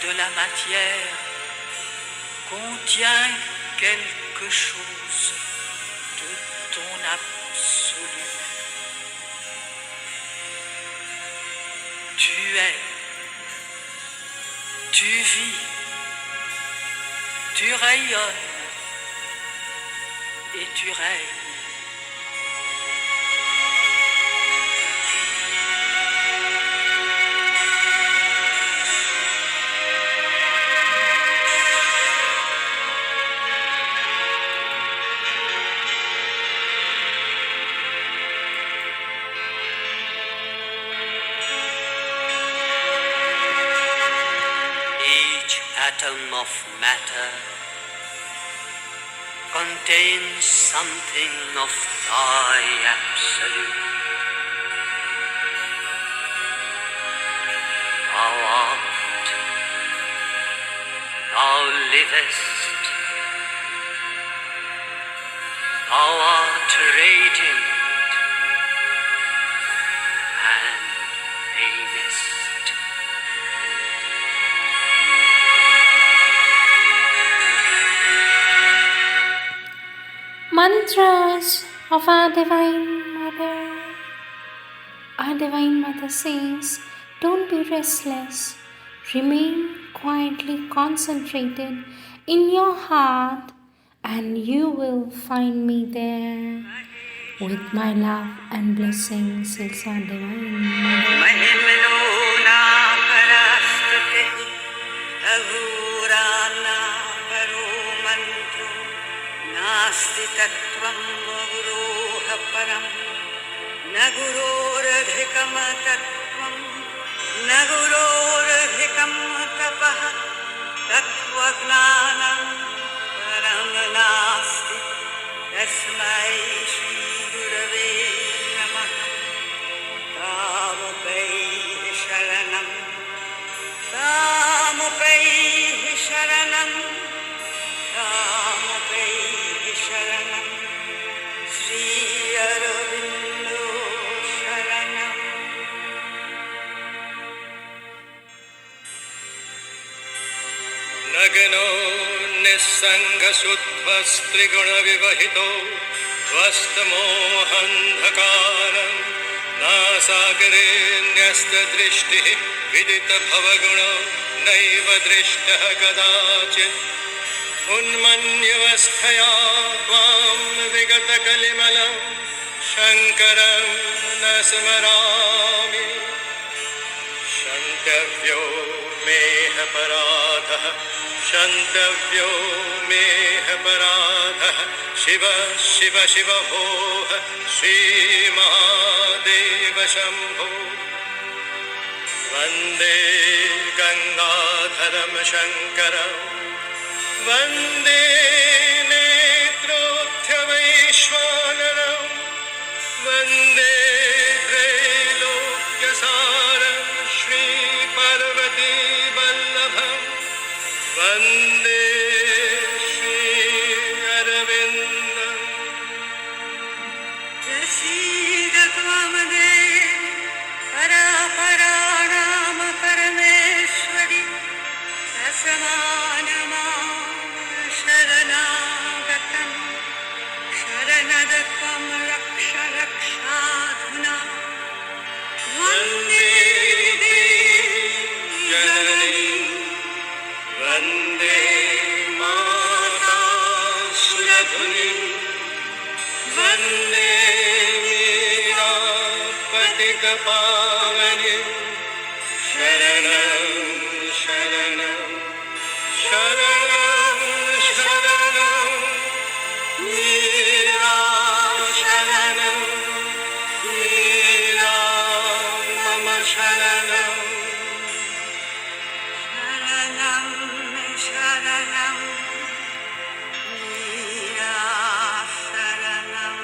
de la matière contient quelque chose de ton absolu. Tu es, tu vis, tu rayonnes et tu règnes. Each atom of matter contains something of thy absolute. Thou art, thou livest, thou art radiant and reignest. Mantras of our Divine Mother. Our Divine Mother says, don't be restless. Remain quietly concentrated in your heart and you will find me there. With my love and blessings, says our Divine Mother. नास्ति तत्त्वं गुरोः परं न गुरोरधिकं तत्त्वं न गुरोरधिकं तपः तत्त्वज्ञानं परं नास्ति तस्मै श्रीगुरवे नमः तामुपैः शरणं तामुपैः शरणं तामुपैः शरणं श्री अरविन्दो शरणम् नगनो निस्सङ्गशुद्धस्त्रिगुणविवहितो त्वस्तमोहन्धकारं नासागरे न्यस्तदृष्टिः विदितभवगुणो नैव दृष्टः कदाचित् उन्मन्यवस्थया त्वां विगतकलिमलं शङ्करं न स्मरामि क्षन्तव्यो मेऽपराधः क्षन्तव्यो मेऽपराधः शिव शिव शिव भोः श्रीमहादेव शम्भो वन्दे गङ्गाधरं शङ्करम् वन्दे नेत्रोत्थवैश्वानरं वन्दे त्रैलोक्यसारं श्रीपार्वतीवल्लभं वन्दे श्री अरविन्दम् प्रसीद त्वमदेव परापराणां परमेश्वरि असमानमां शरणागतं शरणदत्वं रक्ष रक्षाधुना वन्दे देवी जननी वन्दे माता सुरधुनी वन्दे मीनापतितपावनी शरणं शरणं शरणं शरणं मीरा शरणं मीरा मम शरणं शरणं शरणं मीरा शरणं.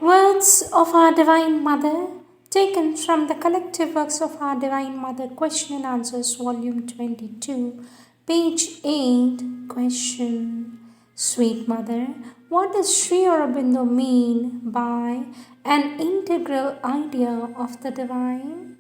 Words of our Divine Mother taken from the collective works of our Divine Mother, Question and Answers, Volume 22, page 8. Question: Sweet Mother, what does Sri Aurobindo mean by an integral idea of the Divine?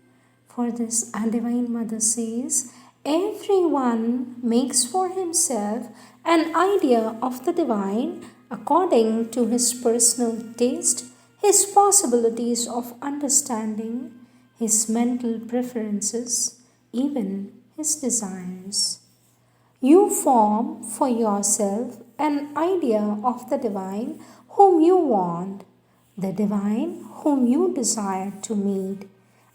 For this, our Divine Mother says, everyone makes for himself an idea of the divine according to his personal taste, his possibilities of understanding, his mental preferences, even his desires. You form for yourself an idea of the divine whom you want, the divine whom you desire to meet,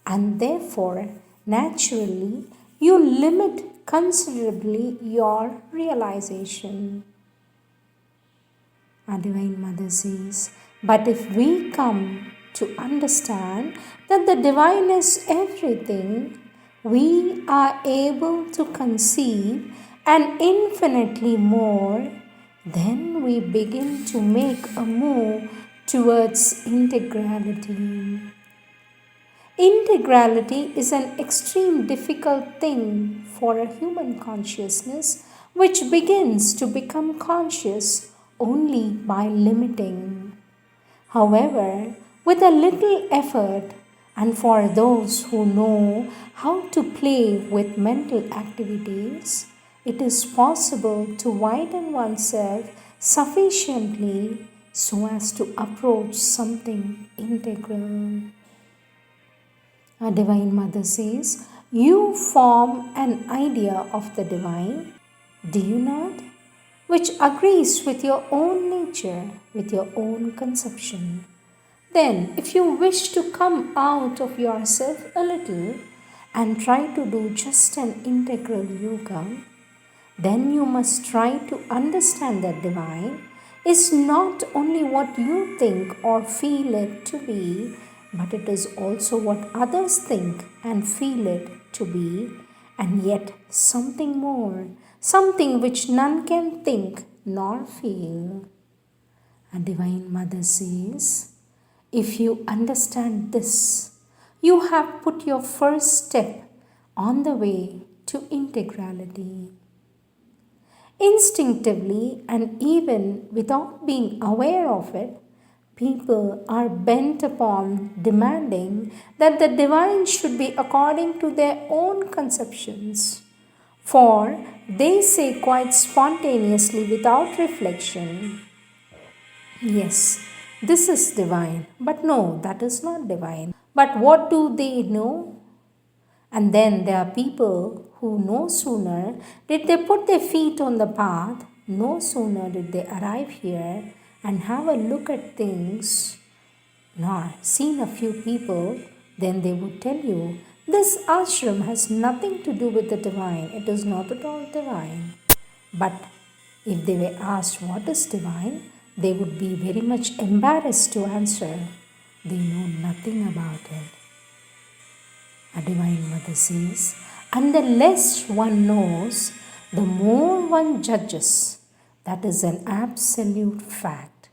and therefore, naturally, you limit considerably your realization. Our Divine Mother says, but if we come to understand that the divine is everything, we are able to conceive and infinitely more, then we begin to make a move towards integrality. Integrality is an extreme difficult thing for a human consciousness which begins to become conscious only by limiting. However, with a little effort, and for those who know how to play with mental activities, it is possible to widen oneself sufficiently so as to approach something integral. Our Divine Mother says, you form an idea of the divine, do you not? Which agrees with your own nature, with your own conception. Then, if you wish to come out of yourself a little and try to do just an integral yoga, then you must try to understand that divine is not only what you think or feel it to be, but it is also what others think and feel it to be, and yet something more, something which none can think nor feel. A Divine Mother says, if you understand this, you have put your first step on the way to integrality. Instinctively and even without being aware of it, people are bent upon demanding that the divine should be according to their own conceptions. For they say quite spontaneously without reflection, yes, this is divine, but no, that is not divine. But what do they know? And then there are people who no sooner did they put their feet on the path, no sooner did they arrive here and have a look at things, nor seen a few people, then they would tell you, this ashram has nothing to do with the divine, it is not at all divine. But if they were asked what is divine, they would be very much embarrassed to answer. They know nothing about it. A Divine Mother says, and the less one knows, the more one judges. That is an absolute fact.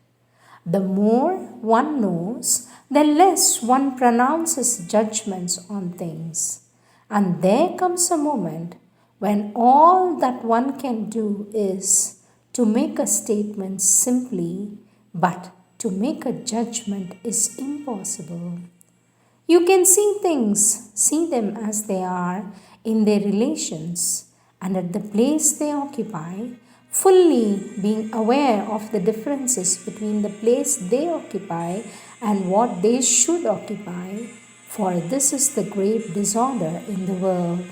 The more one knows, the less one pronounces judgments on things. And there comes a moment when all that one can do is to make a statement simply, but to make a judgment is impossible. You can see them as they are in their relations and at the place they occupy, fully being aware of the differences between the place they occupy and what they should occupy, for this is the great disorder in the world.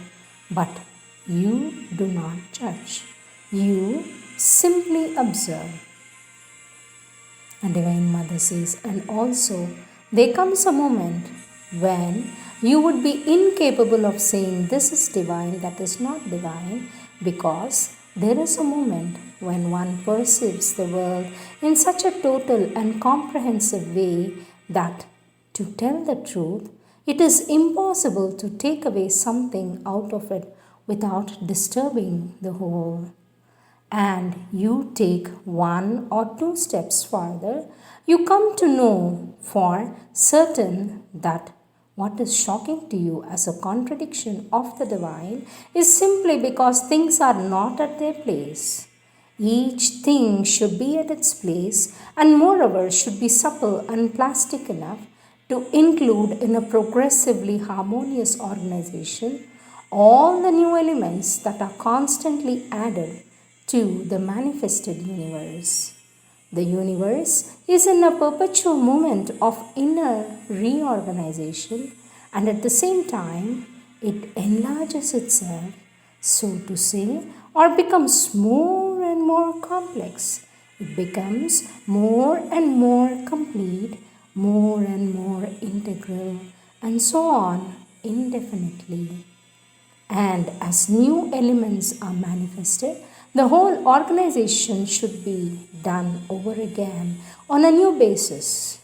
But you do not judge, you simply observe. And Divine Mother says, and also there comes a moment when you would be incapable of saying this is divine, that is not divine, because there is a moment when one perceives the world in such a total and comprehensive way that, to tell the truth, it is impossible to take away something out of it without disturbing the whole. And you take one or two steps farther, you come to know for certain that what is shocking to you as a contradiction of the divine is simply because things are not at their place. Each thing should be at its place and moreover should be supple and plastic enough to include in a progressively harmonious organization all the new elements that are constantly added to the manifested universe. The universe is in a perpetual moment of inner reorganization, and at the same time, it enlarges itself, so to say, or becomes more and more complex. It becomes more and more complete, more and more integral, and so on indefinitely. And as new elements are manifested, the whole organization should be done over again on a new basis.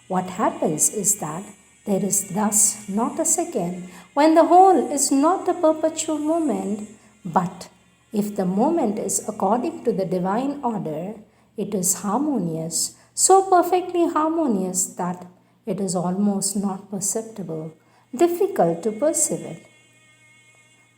What happens is that there is thus not a second when the whole is not a perpetual moment, but if the moment is according to the divine order, it is harmonious, so perfectly harmonious that it is almost not perceptible, difficult to perceive it.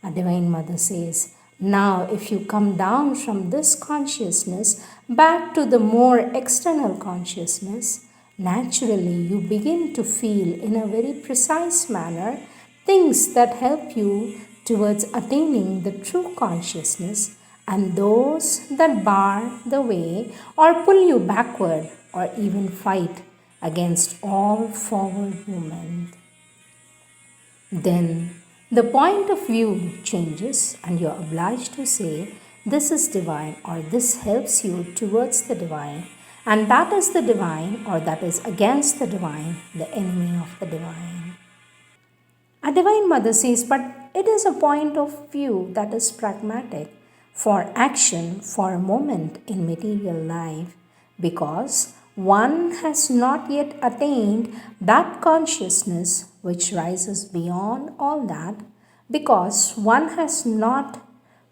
Our Divine Mother says, now if you come down from this consciousness back to the more external consciousness, naturally you begin to feel in a very precise manner things that help you towards attaining the true consciousness and those that bar the way or pull you backward or even fight against all forward movement. Then the point of view changes and you're obliged to say, this is divine or this helps you towards the divine, and that is the divine or that is against the divine, the enemy of the divine. A Divine Mother says, but it is a point of view that is pragmatic for action for a moment in material life because one has not yet attained that consciousness which rises beyond all that because one has not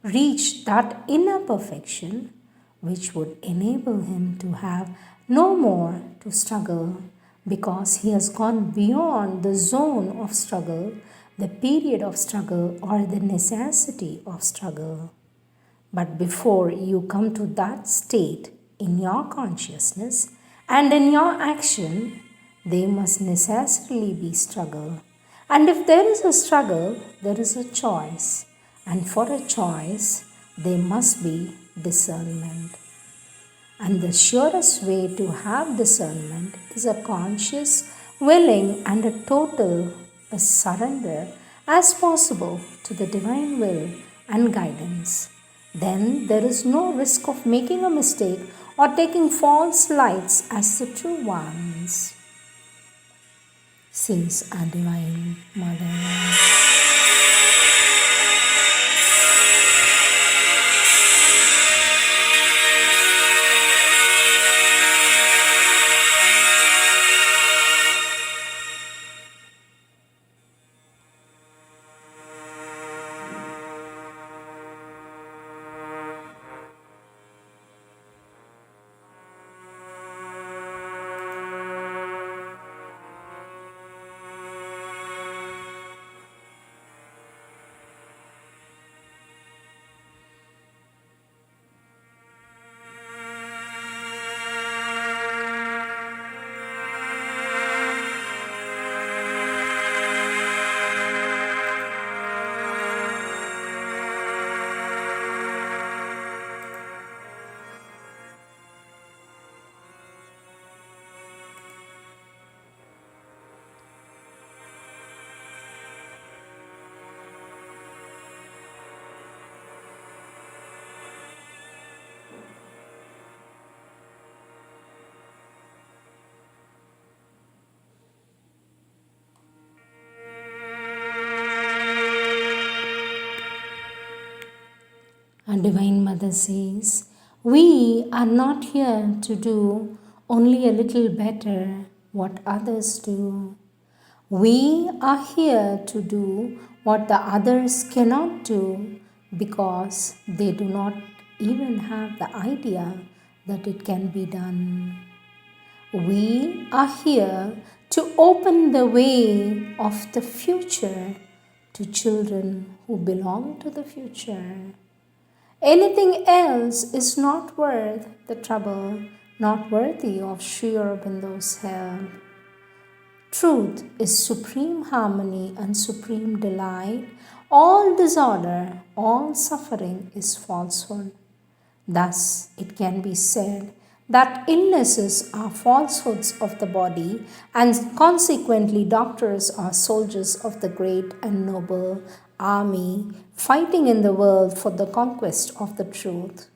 reached that inner perfection which would enable him to have no more to struggle because he has gone beyond the zone of struggle, the period of struggle, or the necessity of struggle. But before you come to that state in your consciousness and in your action, there must necessarily be struggle. And if there is a struggle, there is a choice. And for a choice, there must be discernment. And the surest way to have discernment is a conscious, willing, and a total surrender as possible to the divine will and guidance. Then there is no risk of making a mistake or taking false lights as the true ones, says our Divine Mother. Our Divine Mother says, we are not here to do only a little better what others do. We are here to do what the others cannot do because they do not even have the idea that it can be done. We are here to open the way of the future to children who belong to the future. Anything else is not worth the trouble, not worthy of Sri Aurobindo's help. Truth is supreme harmony and supreme delight. All disorder, all suffering is falsehood. Thus, it can be said that illnesses are falsehoods of the body, and consequently, doctors are soldiers of the great and noble army fighting in the world for the conquest of the truth.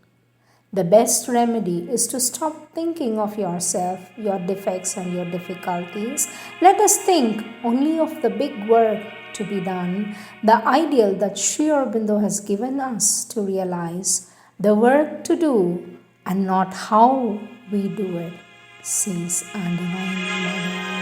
The best remedy is to stop thinking of yourself, your defects, and your difficulties. Let us think only of the big work to be done, the ideal that Sri Aurobindo has given us to realize, the work to do, and not how we do it, says our Divine Mother.